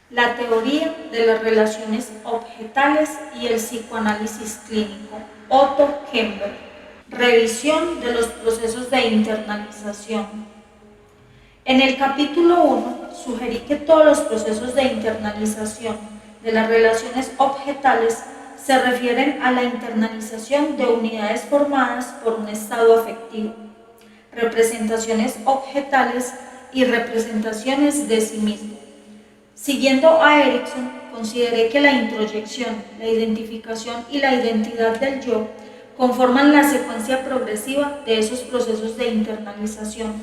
la teoría de las relaciones objetales y el psicoanálisis clínico, Otto Kemper. Revisión de los procesos de internalización. En el capítulo 1 sugerí que todos los procesos de internalización de las relaciones objetales se refieren a la internalización de unidades formadas por un estado afectivo, representaciones objetales y representaciones de sí mismo. Siguiendo a Erikson, consideré que la introyección, la identificación y la identidad del yo conforman la secuencia progresiva de esos procesos de internalización.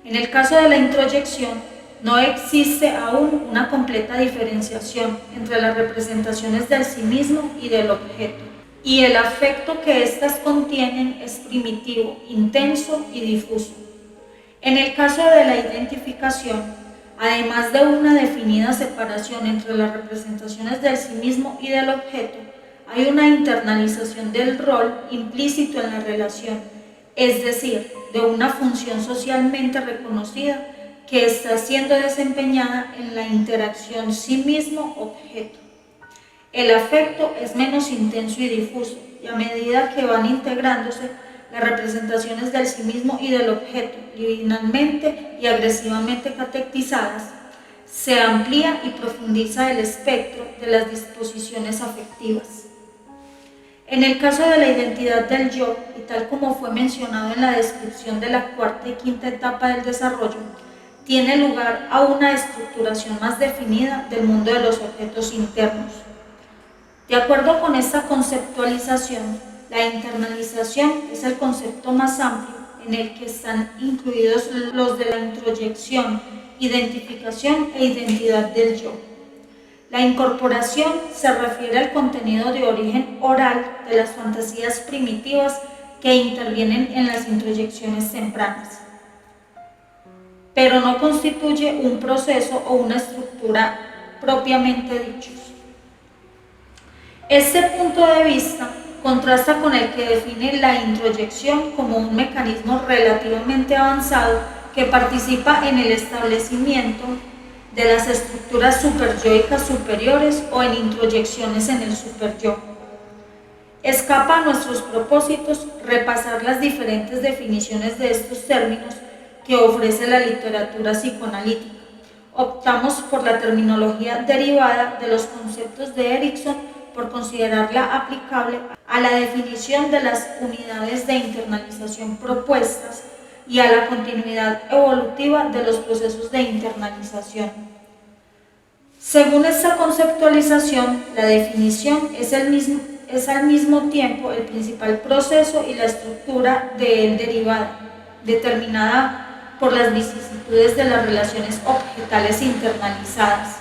En el caso de la introyección, no existe aún una completa diferenciación entre las representaciones del sí mismo y del objeto, y el afecto que éstas contienen es primitivo, intenso y difuso. En el caso de la identificación, además de una definida separación entre las representaciones del sí mismo y del objeto, hay una internalización del rol implícito en la relación, es decir, de una función socialmente reconocida que está siendo desempeñada en la interacción sí mismo-objeto. El afecto es menos intenso y difuso, y a medida que van integrándose las representaciones del sí mismo y del objeto, libidinalmente y agresivamente catectizadas, se amplía y profundiza el espectro de las disposiciones afectivas. En el caso de la identidad del yo, y tal como fue mencionado en la descripción de la cuarta y quinta etapa del desarrollo, tiene lugar a una estructuración más definida del mundo de los objetos internos. De acuerdo con esta conceptualización, la internalización es el concepto más amplio en el que están incluidos los de la introyección, identificación e identidad del yo. La incorporación se refiere al contenido de origen oral de las fantasías primitivas que intervienen en las introyecciones tempranas, pero no constituye un proceso o una estructura propiamente dichos. Este punto de vista contrasta con el que define la introyección como un mecanismo relativamente avanzado que participa en el establecimiento de las estructuras superyoicas superiores o en introyecciones en el superyo. Escapa a nuestros propósitos repasar las diferentes definiciones de estos términos que ofrece la literatura psicoanalítica. Optamos por la terminología derivada de los conceptos de Erikson por considerarla aplicable a la definición de las unidades de internalización propuestas y a la continuidad evolutiva de los procesos de internalización. Según esta conceptualización, la definición es al mismo tiempo el principal proceso y la estructura de él derivada, determinada por las vicisitudes de las relaciones objetales internalizadas.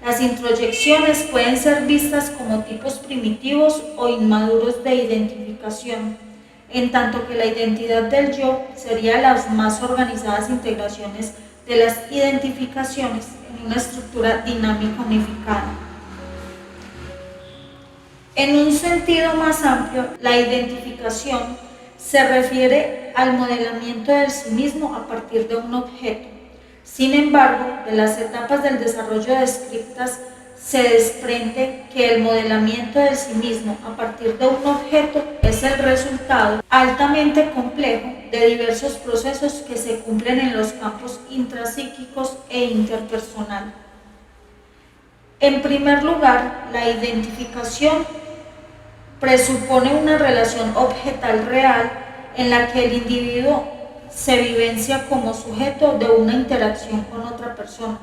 Las introyecciones pueden ser vistas como tipos primitivos o inmaduros de identificación, en tanto que la identidad del yo sería las más organizadas integraciones de las identificaciones en una estructura dinámica unificada. En un sentido más amplio, la identificación se refiere al modelamiento del sí mismo a partir de un objeto. Sin embargo, de las etapas del desarrollo descritas se desprende que el modelamiento del sí mismo a partir de un objeto es el resultado altamente complejo de diversos procesos que se cumplen en los campos intrapsíquicos e interpersonal. En primer lugar, la identificación presupone una relación objetal real en la que el individuo se vivencia como sujeto de una interacción con otra persona.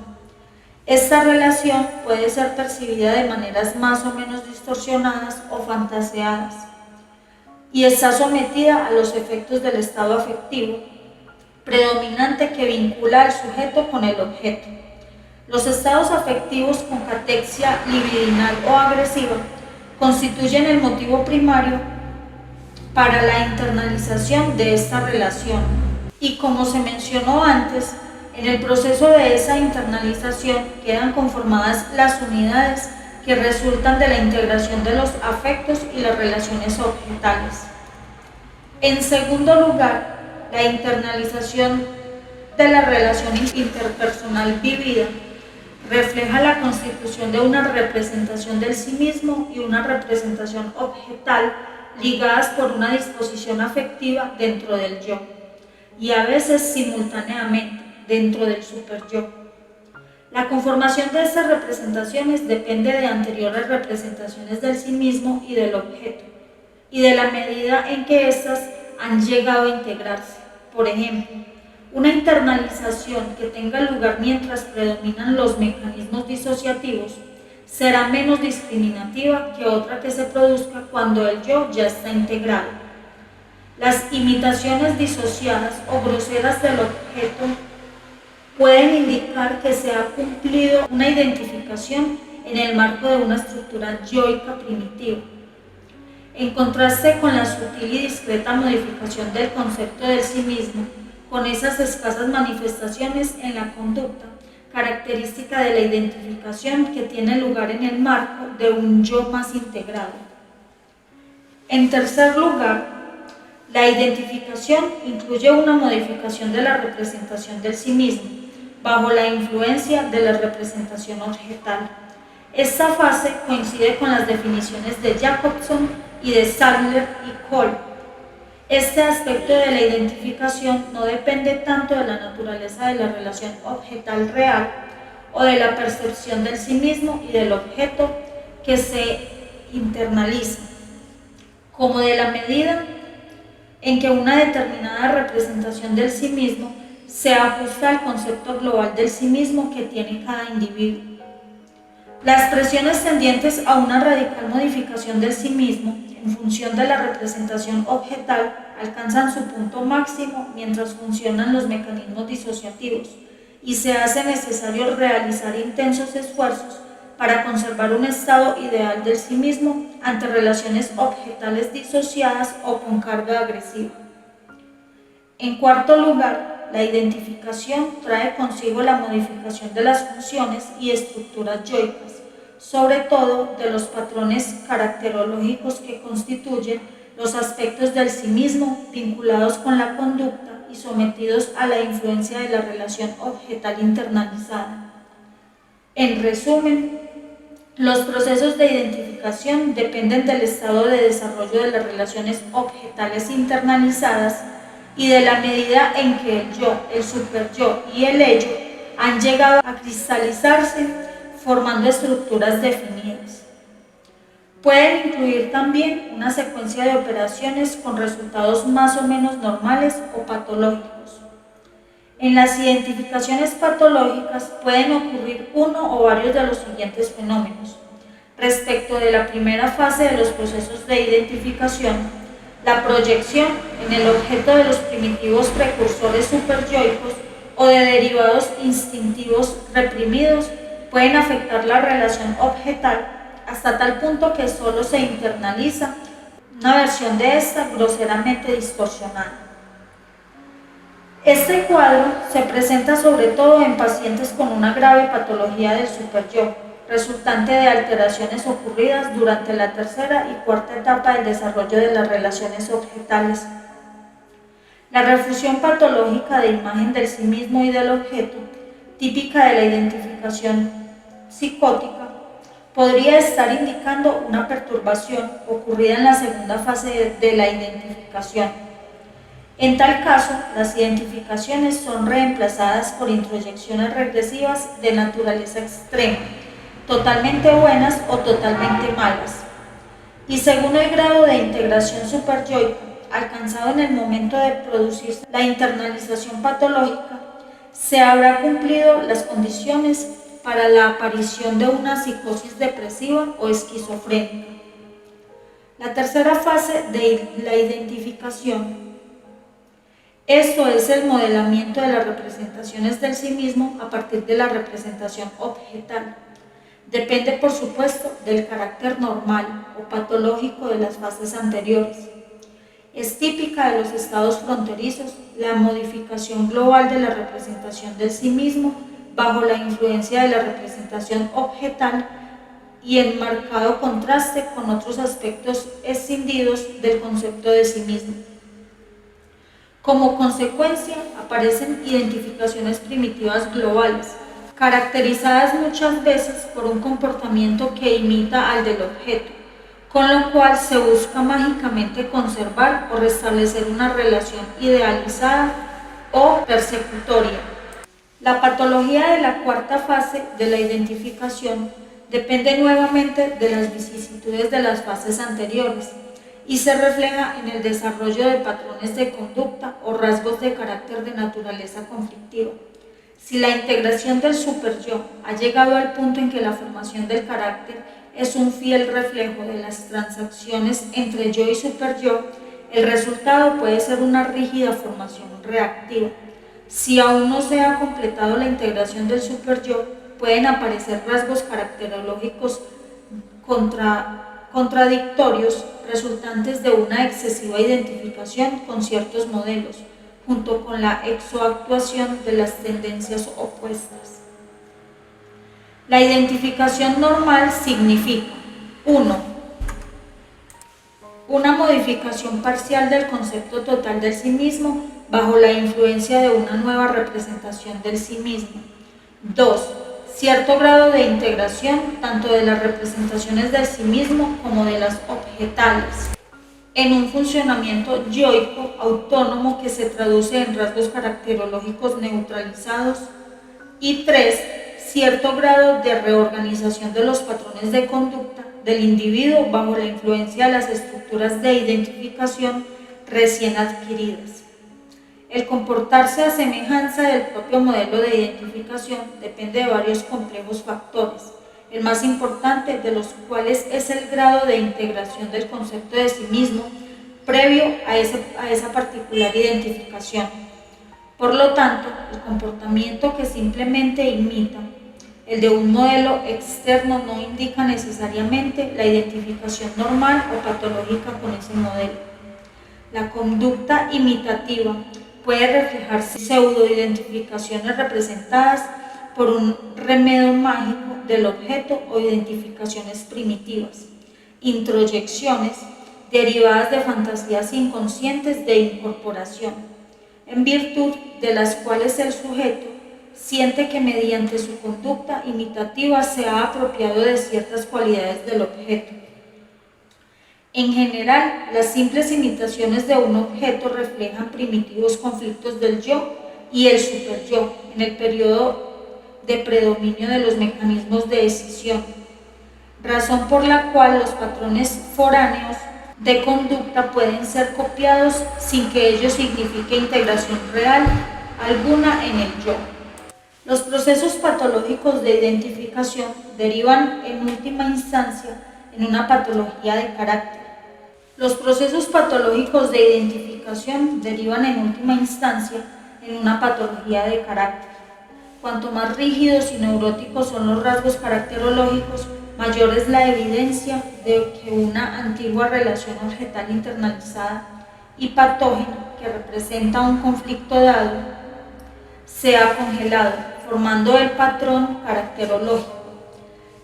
Esta relación puede ser percibida de maneras más o menos distorsionadas o fantaseadas y está sometida a los efectos del estado afectivo predominante que vincula al sujeto con el objeto. Los estados afectivos con catexia libidinal o agresiva constituyen el motivo primario para la internalización de esta relación. Y como se mencionó antes, en el proceso de esa internalización quedan conformadas las unidades que resultan de la integración de los afectos y las relaciones objetales. En segundo lugar, la internalización de la relación interpersonal vivida refleja la constitución de una representación del sí mismo y una representación objetal ligadas por una disposición afectiva dentro del yo, y a veces simultáneamente dentro del superyo. La conformación de estas representaciones depende de anteriores representaciones del sí mismo y del objeto, y de la medida en que éstas han llegado a integrarse. Por ejemplo, una internalización que tenga lugar mientras predominan los mecanismos disociativos será menos discriminativa que otra que se produzca cuando el yo ya está integrado. Las imitaciones disociadas o groseras del objeto pueden indicar que se ha cumplido una identificación en el marco de una estructura yoica primitiva. En contraste con la sutil y discreta modificación del concepto del sí mismo, con esas escasas manifestaciones en la conducta, característica de la identificación que tiene lugar en el marco de un yo más integrado. En tercer lugar, la identificación incluye una modificación de la representación del sí mismo, bajo la influencia de la representación objetal. Esta fase coincide con las definiciones de Jacobson y de Sadler y Cole. Este aspecto de la identificación no depende tanto de la naturaleza de la relación objetal real o de la percepción del sí mismo y del objeto que se internaliza, como de la medida en que una determinada representación del sí mismo se ajusta al concepto global del sí mismo que tiene cada individuo. Las presiones tendientes a una radical modificación del sí mismo en función de la representación objetal alcanzan su punto máximo mientras funcionan los mecanismos disociativos y se hace necesario realizar intensos esfuerzos para conservar un estado ideal del sí mismo ante relaciones objetales disociadas o con carga agresiva. En cuarto lugar, la identificación trae consigo la modificación de las funciones y estructuras yoicas, sobre todo de los patrones caracterológicos que constituyen los aspectos del sí mismo vinculados con la conducta y sometidos a la influencia de la relación objetal internalizada. En resumen, los procesos de identificación dependen del estado de desarrollo de las relaciones objetales internalizadas y de la medida en que el yo, el superyo y el ello han llegado a cristalizarse formando estructuras definidas. Pueden incluir también una secuencia de operaciones con resultados más o menos normales o patológicos. En las identificaciones patológicas pueden ocurrir uno o varios de los siguientes fenómenos. Respecto de la primera fase de los procesos de identificación, la proyección en el objeto de los primitivos precursores superyoicos o de derivados instintivos reprimidos pueden afectar la relación objetal hasta tal punto que solo se internaliza una versión de esta groseramente distorsionada. Este cuadro se presenta sobre todo en pacientes con una grave patología del superyo, resultante de alteraciones ocurridas durante la tercera y cuarta etapa del desarrollo de las relaciones objetales. La refusión patológica de imagen del sí mismo y del objeto, típica de la identificación psicótica, podría estar indicando una perturbación ocurrida en la segunda fase de la identificación. En tal caso, las identificaciones son reemplazadas por introyecciones regresivas de naturaleza extrema, totalmente buenas o totalmente malas. Y según el grado de integración superyoica alcanzado en el momento de producirse la internalización patológica, se habrá cumplido las condiciones para la aparición de una psicosis depresiva o esquizofrénica. La tercera fase de la identificación, esto es el modelamiento de las representaciones del sí mismo a partir de la representación objetal. Depende, por supuesto, del carácter normal o patológico de las fases anteriores. Es típica de los estados fronterizos la modificación global de la representación del sí mismo bajo la influencia de la representación objetal y en marcado contraste con otros aspectos escindidos del concepto de sí mismo. Como consecuencia, aparecen identificaciones primitivas globales, caracterizadas muchas veces por un comportamiento que imita al del objeto, con lo cual se busca mágicamente conservar o restablecer una relación idealizada o persecutoria. La patología de la cuarta fase de la identificación depende nuevamente de las vicisitudes de las fases anteriores y se refleja en el desarrollo de patrones de conducta o rasgos de carácter de naturaleza conflictiva. Si la integración del superyo ha llegado al punto en que la formación del carácter es un fiel reflejo de las transacciones entre yo y superyo, el resultado puede ser una rígida formación reactiva. Si aún no se ha completado la integración del superyo, pueden aparecer rasgos caracterológicos contradictorios resultantes de una excesiva identificación con ciertos modelos, junto con la exoactuación de las tendencias opuestas. La identificación normal significa 1. Una modificación parcial del concepto total del sí mismo bajo la influencia de una nueva representación del sí mismo. 2. Cierto grado de integración tanto de las representaciones del sí mismo como de las objetales, en un funcionamiento yoico autónomo que se traduce en rasgos caracterológicos neutralizados. Y 3. Cierto grado de reorganización de los patrones de conducta del individuo bajo la influencia de las estructuras de identificación recién adquiridas. El comportarse a semejanza del propio modelo de identificación depende de varios complejos factores, el más importante de los cuales es el grado de integración del concepto de sí mismo previo a esa particular identificación. Por lo tanto, el comportamiento que simplemente imita el de un modelo externo no indica necesariamente la identificación normal o patológica con ese modelo. La conducta imitativa puede reflejar pseudo-identificaciones representadas por un remedio mágico del objeto o identificaciones primitivas, introyecciones derivadas de fantasías inconscientes de incorporación, en virtud de las cuales el sujeto siente que mediante su conducta imitativa se ha apropiado de ciertas cualidades del objeto. En general, las simples imitaciones de un objeto reflejan primitivos conflictos del yo y el superyo en el periodo de predominio de los mecanismos de decisión, razón por la cual los patrones foráneos de conducta pueden ser copiados sin que ello signifique integración real alguna en el yo. Los procesos patológicos de identificación derivan en última instancia en una patología de carácter. Los procesos patológicos de identificación derivan en última instancia en una patología de carácter. Cuanto más rígidos y neuróticos son los rasgos caracterológicos, mayor es la evidencia de que una antigua relación objetal internalizada y patógena que representa un conflicto dado se ha congelado, formando el patrón caracterológico.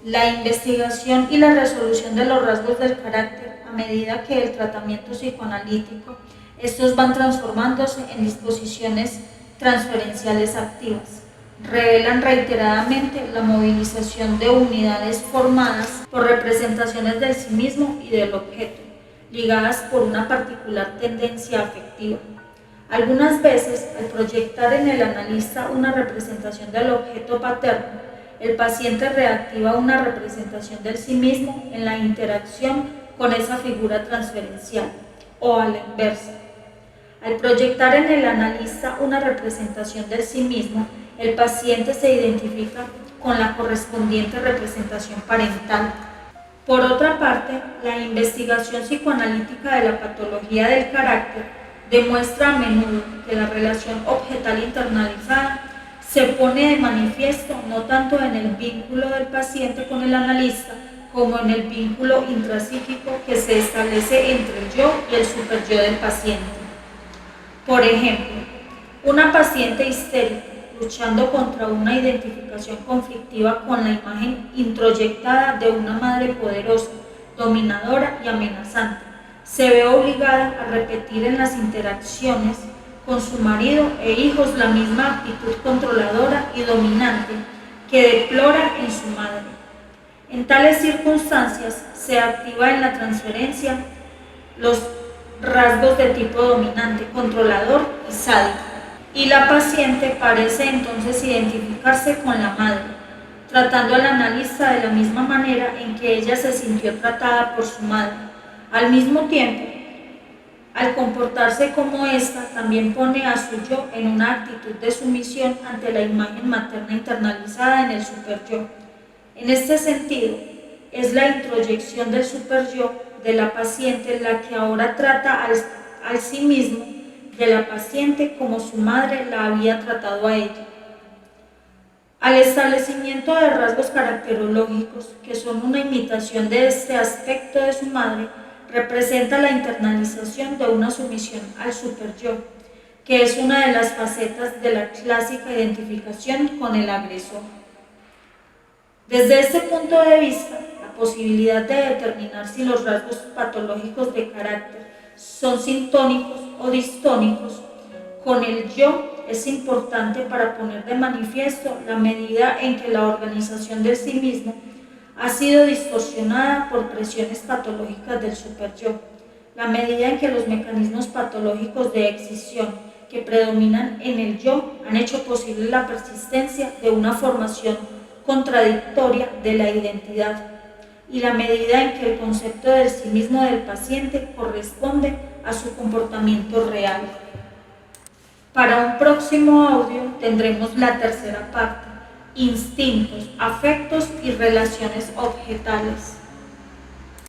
La investigación y la resolución de los rasgos del carácter, a medida que el tratamiento psicoanalítico, estos van transformándose en disposiciones transferenciales activas, revelan reiteradamente la movilización de unidades formadas por representaciones del sí mismo y del objeto, ligadas por una particular tendencia afectiva. Algunas veces, al proyectar en el analista una representación del objeto paterno, el paciente reactiva una representación del sí mismo en la interacción con esa figura transferencial, o a la inversa. Al proyectar en el analista una representación del sí mismo, el paciente se identifica con la correspondiente representación parental. Por otra parte, la investigación psicoanalítica de la patología del carácter demuestra a menudo que la relación objetal internalizada se pone de manifiesto no tanto en el vínculo del paciente con el analista, como en el vínculo intrapsíquico que se establece entre el yo y el superyo del paciente. Por ejemplo, una paciente histérica luchando contra una identificación conflictiva con la imagen introyectada de una madre poderosa, dominadora y amenazante, se ve obligada a repetir en las interacciones con su marido e hijos la misma actitud controladora y dominante que deplora en su madre. En tales circunstancias se activa en la transferencia los rasgos de tipo dominante, controlador y sádico, y la paciente parece entonces identificarse con la madre, tratando al analista de la misma manera en que ella se sintió tratada por su madre. Al mismo tiempo, al comportarse como ésta, también pone a su yo en una actitud de sumisión ante la imagen materna internalizada en el superyo. En este sentido, es la introyección del superyo de la paciente la que ahora trata al sí mismo de la paciente como su madre la había tratado a ella. Al establecimiento de rasgos caracterológicos, que son una imitación de este aspecto de su madre, representa la internalización de una sumisión al superyo, que es una de las facetas de la clásica identificación con el agresor. Desde este punto de vista, la posibilidad de determinar si los rasgos patológicos de carácter son sintónicos o distónicos con el yo es importante para poner de manifiesto la medida en que la organización del sí mismo ha sido distorsionada por presiones patológicas del superyo, la medida en que los mecanismos patológicos de excisión que predominan en el yo han hecho posible la persistencia de una formación contradictoria de la identidad, y la medida en que el concepto del sí mismo del paciente corresponde a su comportamiento real. Para un próximo audio tendremos la tercera parte: instintos, afectos y relaciones objetales.